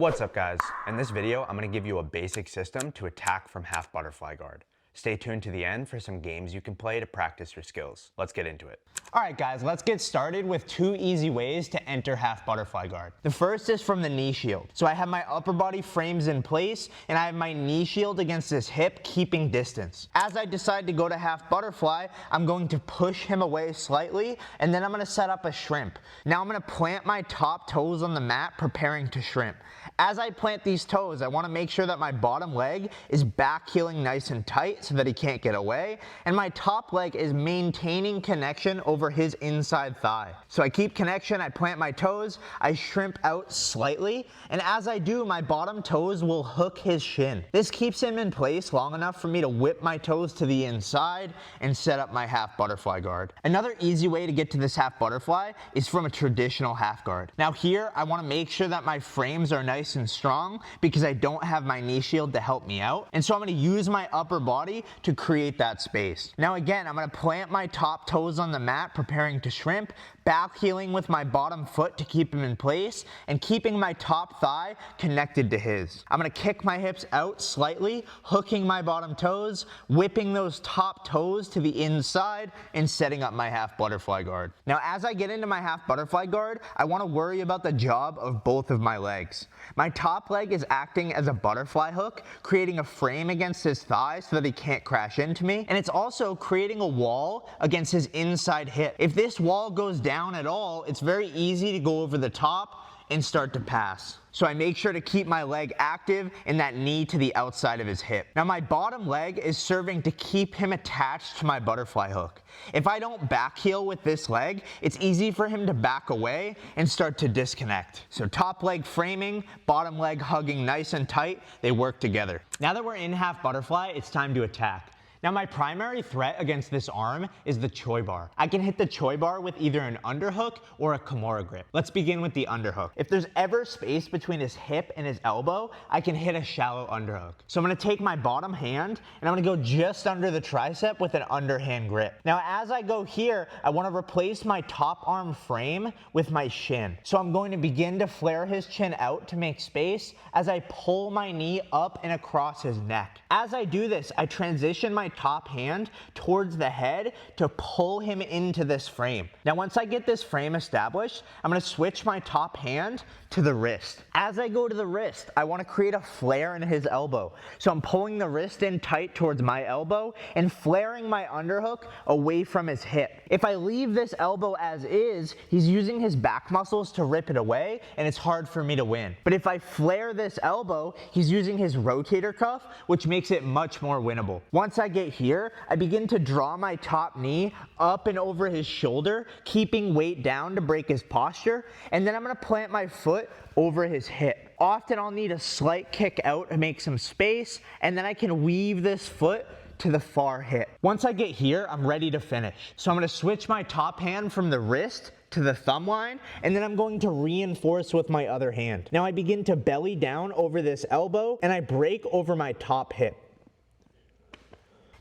What's up guys? In this video, I'm going to give you a basic system to attack from half butterfly guard. Stay tuned to the end for some games you can play to practice your skills. Let's get into it. Alright guys, let's get started with two easy ways to enter half butterfly guard. The first is from the knee shield. So I have my upper body frames in place and I have my knee shield against his hip keeping distance. As I decide to go to half butterfly, I'm going to push him away slightly and then I'm going to set up a shrimp. Now I'm going to plant my top toes on the mat preparing to shrimp. As I plant these toes, I want to make sure that my bottom leg is back heeling nice and tight so that he can't get away, and my top leg is maintaining connection over his inside thigh. So I keep connection, I plant my toes, I shrimp out slightly, and as I do, my bottom toes will hook his shin. This keeps him in place long enough for me to whip my toes to the inside and set up my half butterfly guard. Another easy way to get to this half butterfly is from a traditional half guard. Now here, I want to make sure that my frames are nice and strong because I don't have my knee shield to help me out, and so I'm going to use my upper body to create that space. Now again, I'm going to plant my top toes on the mat preparing to shrimp, back heeling with my bottom foot to keep him in place and keeping my top thigh connected to his. I'm going to kick my hips out slightly, hooking my bottom toes, whipping those top toes to the inside and setting up my half butterfly guard. Now as I get into my half butterfly guard, I want to worry about the job of both of my legs. My top leg is acting as a butterfly hook, creating a frame against his thigh so that he can't crash into me, and it's also creating a wall against his inside hip. If this wall goes down at all, it's very easy to go over the top and start to pass. So I make sure to keep my leg active and that knee to the outside of his hip. Now my bottom leg is serving to keep him attached to my butterfly hook. If I don't back heel with this leg, it's easy for him to back away and start to disconnect. So top leg framing, bottom leg hugging nice and tight, they work together. Now that we're in half butterfly, it's time to attack. Now my primary threat against this arm is the choi bar. I can hit the choi bar with either an underhook or a Kimura grip. Let's begin with the underhook. If there's ever space between his hip and his elbow, I can hit a shallow underhook. So I'm gonna take my bottom hand and I'm gonna go just under the tricep with an underhand grip. Now as I go here, I wanna replace my top arm frame with my shin. So I'm going to begin to flare his chin out to make space as I pull my knee up and across his neck. As I do this, I transition my top hand towards the head to pull him into this frame. Now once I get this frame established, I'm going to switch my top hand to the wrist. As I go to the wrist, I want to create a flare in his elbow. So I'm pulling the wrist in tight towards my elbow and flaring my underhook away from his hip. If I leave this elbow as is, he's using his back muscles to rip it away and it's hard for me to win. But if I flare this elbow, he's using his rotator cuff, which makes it much more winnable. Once I get here, I begin to draw my top knee up and over his shoulder, keeping weight down to break his posture, and then I'm going to plant my foot over his hip. Often I'll need a slight kick out to make some space, and then I can weave this foot to the far hip. Once I get here, I'm ready to finish. So I'm going to switch my top hand from the wrist to the thumb line, and then I'm going to reinforce with my other hand. Now I begin to belly down over this elbow, and I break over my top hip.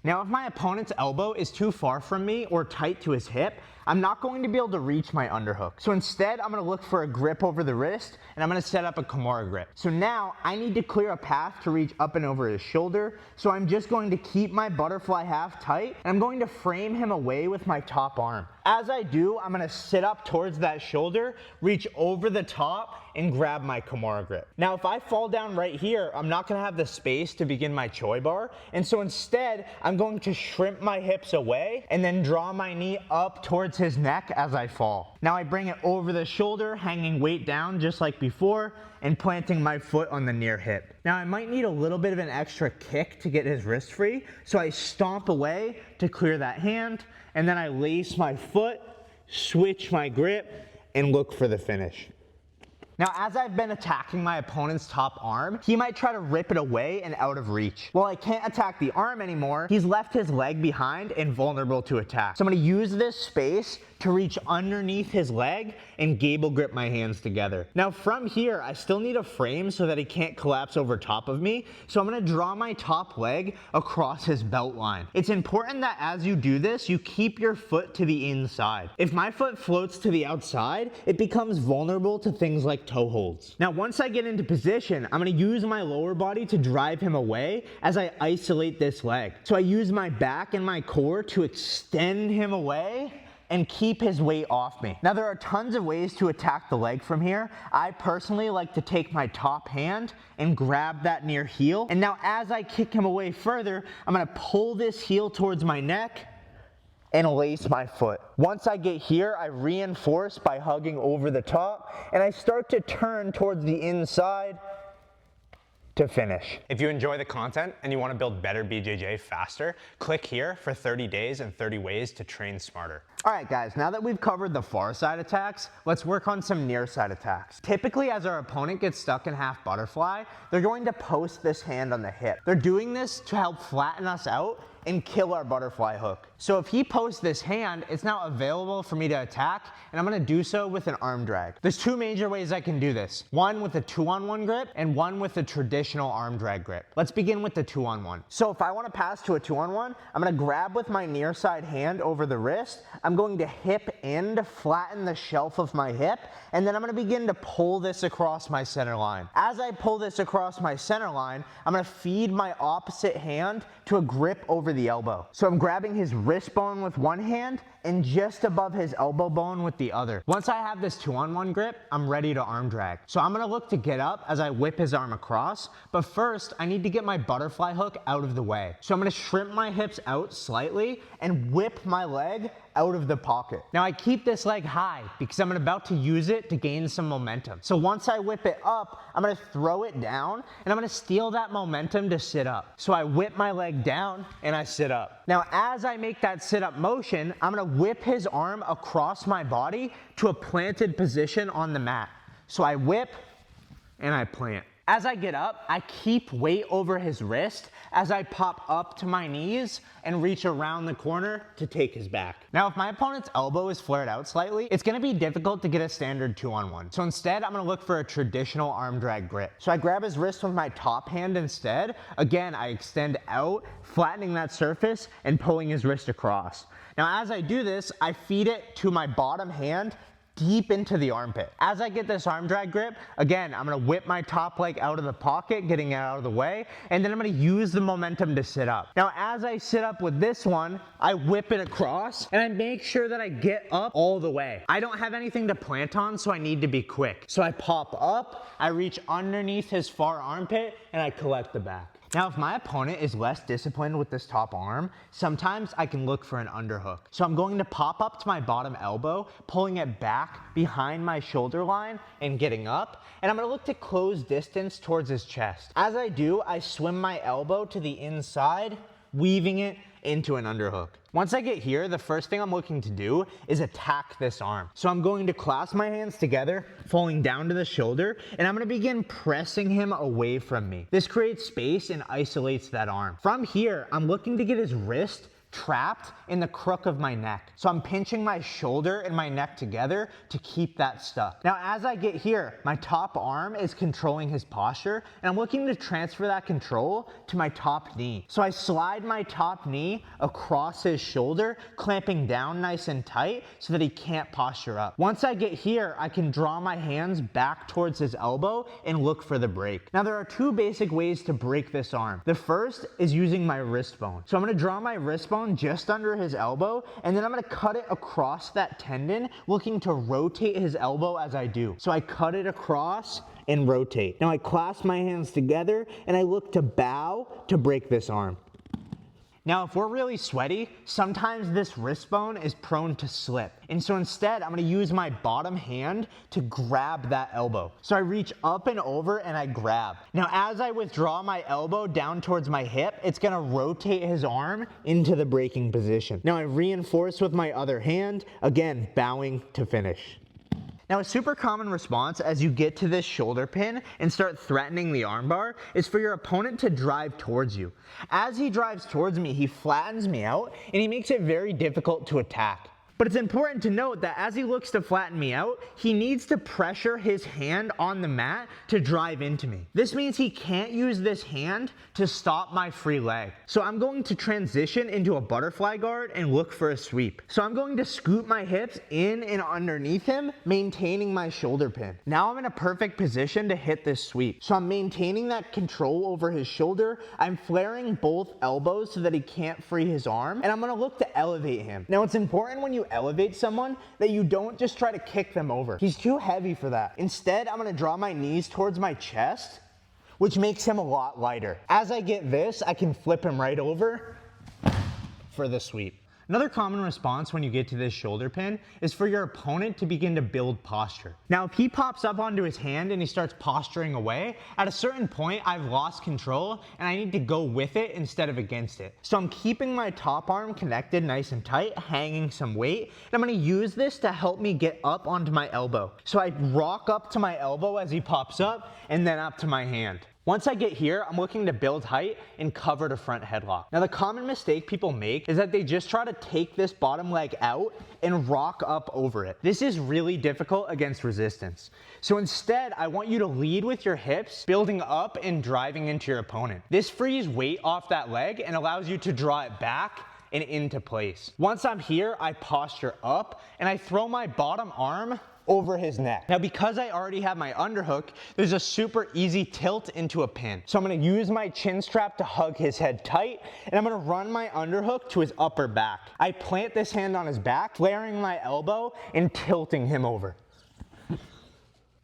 Now if my opponent's elbow is too far from me or tight to his hip, I'm not going to be able to reach my underhook. So instead, I'm going to look for a grip over the wrist, and I'm going to set up a Kimura grip. So now I need to clear a path to reach up and over his shoulder, so I'm just going to keep my butterfly half tight, and I'm going to frame him away with my top arm. As I do, I'm going to sit up towards that shoulder, reach over the top, and grab my Kimura grip. Now if I fall down right here, I'm not going to have the space to begin my choi bar, and so instead, I'm going to shrimp my hips away, and then draw my knee up towards his neck as I fall. Now I bring it over the shoulder, hanging weight down just like before, and planting my foot on the near hip. Now I might need a little bit of an extra kick to get his wrist free, so I stomp away to clear that hand, and then I lace my foot, switch my grip, and look for the finish. Now, as I've been attacking my opponent's top arm, he might try to rip it away and out of reach. While I can't attack the arm anymore, he's left his leg behind and vulnerable to attack. So I'm going to use this space to reach underneath his leg and gable grip my hands together. Now from here, I still need a frame so that he can't collapse over top of me. So I'm gonna draw my top leg across his belt line. It's important that as you do this, you keep your foot to the inside. If my foot floats to the outside, it becomes vulnerable to things like toe holds. Now once I get into position, I'm gonna use my lower body to drive him away as I isolate this leg. So I use my back and my core to extend him away and keep his weight off me. Now there are tons of ways to attack the leg from here. I personally like to take my top hand and grab that near heel. And now as I kick him away further, I'm gonna pull this heel towards my neck and lace my foot. Once I get here, I reinforce by hugging over the top, and I start to turn towards the inside to finish. If you enjoy the content and you want to build better BJJ faster, click here for 30 days and 30 ways to train smarter. All right guys, now that we've covered the far side attacks, let's work on some near side attacks. Typically as our opponent gets stuck in half butterfly, they're going to post this hand on the hip. They're doing this to help flatten us out and kill our butterfly hook. So if he posts this hand, it's now available for me to attack, and I'm gonna do so with an arm drag. There's two major ways I can do this. One with a 2-on-1 grip, and one with a traditional arm drag grip. Let's begin with the 2-on-1. So if I wanna pass to a 2-on-1, I'm gonna grab with my near side hand over the wrist, I'm going to hip in to flatten the shelf of my hip, and then I'm gonna begin to pull this across my center line. As I pull this across my center line, I'm gonna feed my opposite hand to a grip over the elbow. So I'm grabbing his wrist bone with one hand and just above his elbow bone with the other. Once I have this 2-on-1 grip, I'm ready to arm drag. So I'm gonna look to get up as I whip his arm across, but first I need to get my butterfly hook out of the way. So I'm gonna shrimp my hips out slightly and whip my leg out of the pocket. Now I keep this leg high because I'm about to use it to gain some momentum. So once I whip it up, I'm gonna throw it down and I'm gonna steal that momentum to sit up. So I whip my leg down and I sit up. Now as I make that sit up motion, I'm gonna whip his arm across my body to a planted position on the mat. So I whip and I plant. As I get up, I keep weight over his wrist as I pop up to my knees and reach around the corner to take his back. Now, if my opponent's elbow is flared out slightly, it's gonna be difficult to get a standard 2-on-1. So instead, I'm gonna look for a traditional arm drag grip. So I grab his wrist with my top hand instead. Again, I extend out, flattening that surface and pulling his wrist across. Now, as I do this, I feed it to my bottom hand deep into the armpit. As I get this arm drag grip, again, I'm gonna whip my top leg out of the pocket, getting it out of the way, and then I'm gonna use the momentum to sit up. Now, as I sit up with this one, I whip it across, and I make sure that I get up all the way. I don't have anything to plant on, so I need to be quick. So I pop up, I reach underneath his far armpit, and I collect the back. Now, if my opponent is less disciplined with this top arm, sometimes I can look for an underhook. So I'm going to pop up to my bottom elbow, pulling it back behind my shoulder line and getting up, and I'm gonna look to close distance towards his chest. As I do, I swim my elbow to the inside, weaving it into an underhook. Once I get here, the first thing I'm looking to do is attack this arm. So I'm going to clasp my hands together, falling down to the shoulder, and I'm gonna begin pressing him away from me. This creates space and isolates that arm. From here, I'm looking to get his wrist trapped in the crook of my neck. So I'm pinching my shoulder and my neck together to keep that stuck. Now, as I get here, my top arm is controlling his posture, and I'm looking to transfer that control to my top knee. So I slide my top knee across his shoulder, clamping down nice and tight so that he can't posture up. Once I get here, I can draw my hands back towards his elbow and look for the break. Now, there are two basic ways to break this arm. The first is using my wrist bone. So I'm gonna draw my wrist bone just under his elbow, and then I'm gonna cut it across that tendon, looking to rotate his elbow as I do. So I cut it across and rotate. Now I clasp my hands together and I look to bow to break this arm. Now, if we're really sweaty, sometimes this wrist bone is prone to slip. And so instead, I'm gonna use my bottom hand to grab that elbow. So I reach up and over and I grab. Now, as I withdraw my elbow down towards my hip, it's gonna rotate his arm into the breaking position. Now I reinforce with my other hand, again, bowing to finish. Now, a super common response as you get to this shoulder pin and start threatening the armbar is for your opponent to drive towards you. As he drives towards me, he flattens me out and he makes it very difficult to attack. But it's important to note that as he looks to flatten me out, he needs to pressure his hand on the mat to drive into me. This means he can't use this hand to stop my free leg. So I'm going to transition into a butterfly guard and look for a sweep. So I'm going to scoot my hips in and underneath him, maintaining my shoulder pin. Now I'm in a perfect position to hit this sweep. So I'm maintaining that control over his shoulder. I'm flaring both elbows so that he can't free his arm, and I'm gonna look to elevate him. Now it's important when you elevate someone that you don't just try to kick them over. He's too heavy for that. Instead, I'm gonna draw my knees towards my chest, which makes him a lot lighter. As I get this, I can flip him right over for the sweep. Another common response when you get to this shoulder pin is for your opponent to begin to build posture. Now, if he pops up onto his hand and he starts posturing away, at a certain point, I've lost control and I need to go with it instead of against it. So I'm keeping my top arm connected nice and tight, hanging some weight, and I'm gonna use this to help me get up onto my elbow. So I rock up to my elbow as he pops up and then up to my hand. Once I get here, I'm looking to build height and cover to front headlock. Now the common mistake people make is that they just try to take this bottom leg out and rock up over it. This is really difficult against resistance. So instead, I want you to lead with your hips, building up and driving into your opponent. This frees weight off that leg and allows you to draw it back and into place. Once I'm here, I posture up and I throw my bottom arm over his neck. Now, because I already have my underhook, there's a super easy tilt into a pin. So I'm gonna use my chin strap to hug his head tight, and I'm gonna run my underhook to his upper back. I plant this hand on his back, flaring my elbow and tilting him over.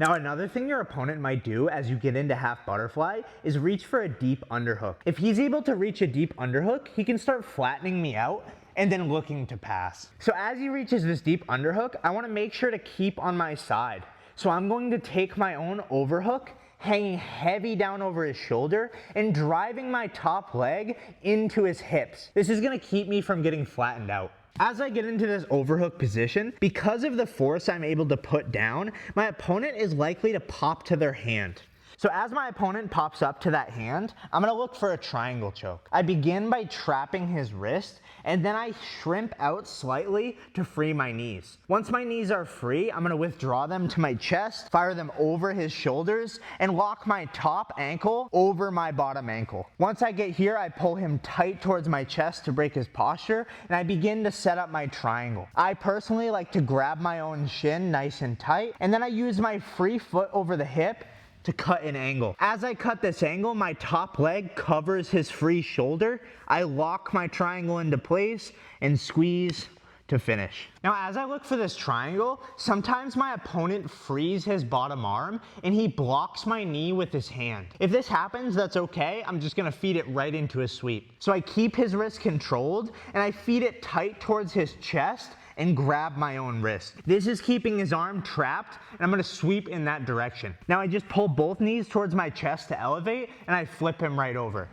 Now, another thing your opponent might do as you get into half butterfly is reach for a deep underhook. If he's able to reach a deep underhook, he can start flattening me out and then looking to pass. So as he reaches this deep underhook, I wanna make sure to keep on my side. So I'm going to take my own overhook, hanging heavy down over his shoulder and driving my top leg into his hips. This is gonna keep me from getting flattened out. As I get into this overhook position, because of the force I'm able to put down, my opponent is likely to pop to their hand. So as my opponent pops up to that hand, I'm gonna look for a triangle choke. I begin by trapping his wrist, and then I shrimp out slightly to free my knees. Once my knees are free, I'm gonna withdraw them to my chest, fire them over his shoulders, and lock my top ankle over my bottom ankle. Once I get here, I pull him tight towards my chest to break his posture, and I begin to set up my triangle. I personally like to grab my own shin nice and tight, and then I use my free foot over the hip to cut an angle. As I cut this angle, my top leg covers his free shoulder. I lock my triangle into place and squeeze to finish. Now, as I look for this triangle, sometimes my opponent frees his bottom arm and he blocks my knee with his hand. If this happens, that's okay. I'm just gonna feed it right into a sweep. So I keep his wrist controlled and I feed it tight towards his chest and grab my own wrist. This is keeping his arm trapped, and I'm gonna sweep in that direction. Now I just pull both knees towards my chest to elevate, and I flip him right over.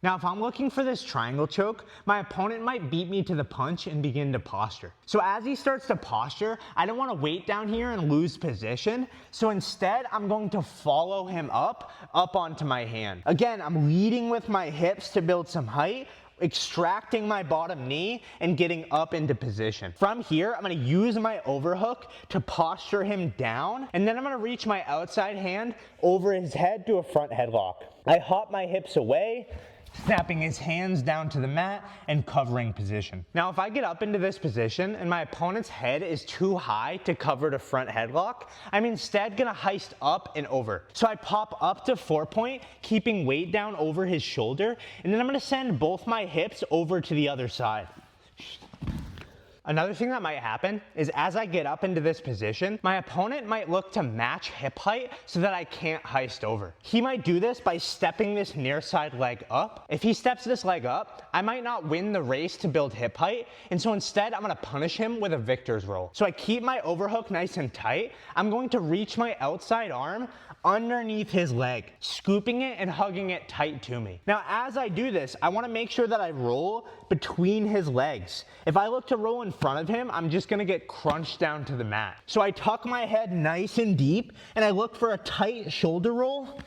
Now, if I'm looking for this triangle choke, my opponent might beat me to the punch and begin to posture. So as he starts to posture, I don't wanna wait down here and lose position. So instead, I'm going to follow him up onto my hand. Again, I'm leading with my hips to build some height, extracting my bottom knee and getting up into position. From here, I'm gonna use my overhook to posture him down, and then I'm gonna reach my outside hand over his head to a front headlock. I hop my hips away, snapping his hands down to the mat and covering position. Now, if I get up into this position and my opponent's head is too high to cover to front headlock, I'm instead gonna heist up and over. So I pop up to 4-point, keeping weight down over his shoulder, and then I'm gonna send both my hips over to the other side. Another thing that might happen is as I get up into this position, my opponent might look to match hip height so that I can't heist over. He might do this by stepping this near side leg up. If he steps this leg up, I might not win the race to build hip height, and so instead I'm gonna punish him with a victor's roll. So I keep my overhook nice and tight. I'm going to reach my outside arm underneath his leg, scooping it and hugging it tight to me. Now, as I do this, I wanna make sure that I roll between his legs. If I look to roll in front of him, I'm just gonna get crunched down to the mat. So I tuck my head nice and deep, and I look for a tight shoulder roll,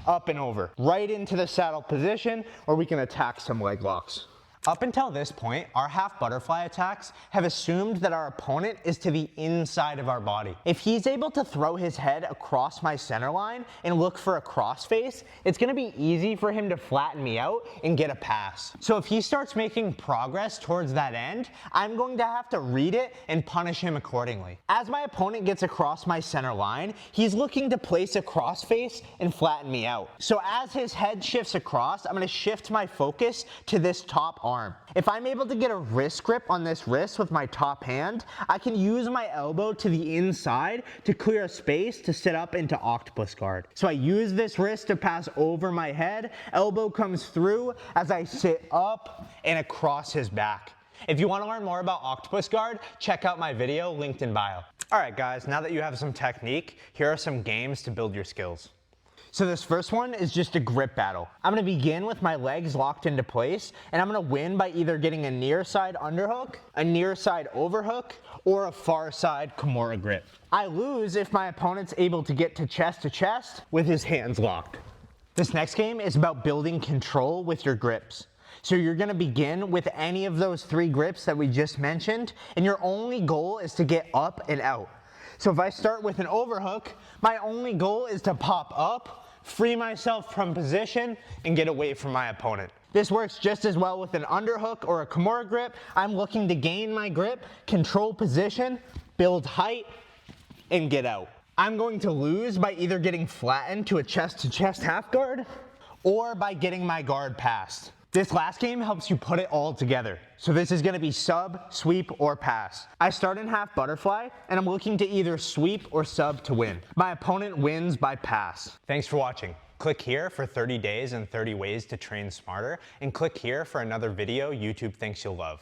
up and over, right into the saddle position, or we can attack some leg locks. Up until this point, our half butterfly attacks have assumed that our opponent is to the inside of our body. If he's able to throw his head across my center line and look for a crossface, it's gonna be easy for him to flatten me out and get a pass. So if he starts making progress towards that end, I'm going to have to read it and punish him accordingly. As my opponent gets across my center line, he's looking to place a crossface and flatten me out. So as his head shifts across, I'm gonna shift my focus to this top arm. If I'm able to get a wrist grip on this wrist with my top hand, I can use my elbow to the inside to clear a space to sit up into octopus guard. So I use this wrist to pass over my head, elbow comes through as I sit up and across his back. If you want to learn more about octopus guard, check out my video linked in bio. All right guys, now that you have some technique, here are some games to build your skills. So this first one is just a grip battle. I'm gonna begin with my legs locked into place, and I'm gonna win by either getting a near side underhook, a near side overhook, or a far side Kimura grip. I lose if my opponent's able to get to chest with his hands locked. This next game is about building control with your grips. So you're gonna begin with any of those 3 grips that we just mentioned, and your only goal is to get up and out. So if I start with an overhook, my only goal is to pop up, free myself from position, and get away from my opponent. This works just as well with an underhook or a Kimura grip. I'm looking to gain my grip, control position, build height, and get out. I'm going to lose by either getting flattened to a chest-to-chest half guard, or by getting my guard passed. This last game helps you put it all together. So this is gonna be sub, sweep, or pass. I start in half butterfly, and I'm looking to either sweep or sub to win. My opponent wins by pass. Thanks for watching. Click here for 30 days and 30 ways to train smarter, and click here for another video YouTube thinks you'll love.